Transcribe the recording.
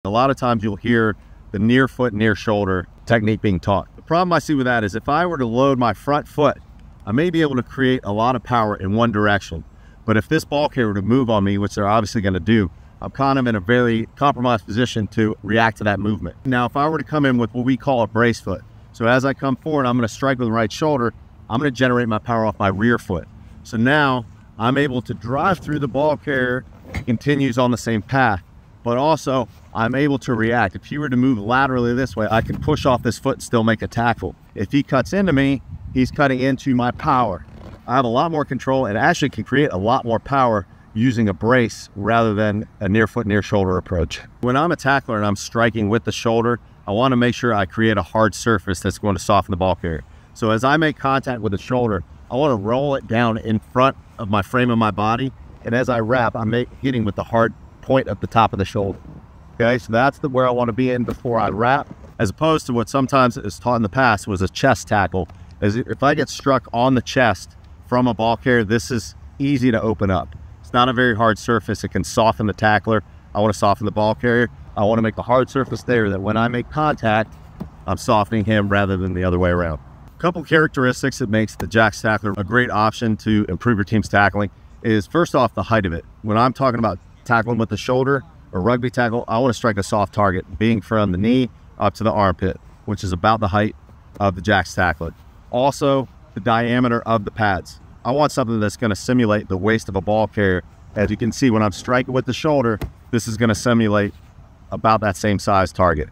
A lot of times you'll hear the near foot, near shoulder technique being taught. The problem I see with that is if I were to load my front foot, I may be able to create a lot of power in one direction. But if this ball carrier were to move on me, which they're obviously going to do, I'm kind of in a very compromised position to react to that movement. Now, if I were to come in with what we call a brace foot, so as I come forward, I'm going to strike with the right shoulder, I'm going to generate my power off my rear foot. So now I'm able to drive through the ball carrier, it continues on the same path, but also I'm able to react. If he were to move laterally this way, I can push off this foot and still make a tackle. If he cuts into me, he's cutting into my power. I have a lot more control and actually can create a lot more power using a brace rather than a near foot, near shoulder approach. When I'm a tackler and I'm striking with the shoulder, I want to make sure I create a hard surface that's going to soften the ball carrier. So as I make contact with the shoulder, I want to roll it down in front of my frame of my body. And as I wrap, I'm hitting with the hard point at the top of the shoulder. Okay, so that's where I want to be in before I wrap, as opposed to what sometimes is taught in the past was a chest tackle. As if I get struck on the chest from a ball carrier, this is easy to open up. It's not a very hard surface. It can soften the tackler. I want to soften the ball carrier. I want to make the hard surface there that when I make contact, I'm softening him rather than the other way around. A couple characteristics that makes the Jax Tackler a great option to improve your team's tackling is, first off, the height of it. When I'm talking about tackling with the shoulder or rugby tackle, I want to strike a soft target, being from the knee up to the armpit, which is about the height of the Jax Tackler. Also, the diameter of the pads. I want something that's going to simulate the waist of a ball carrier. As you can see, when I'm striking with the shoulder, this is going to simulate about that same size target.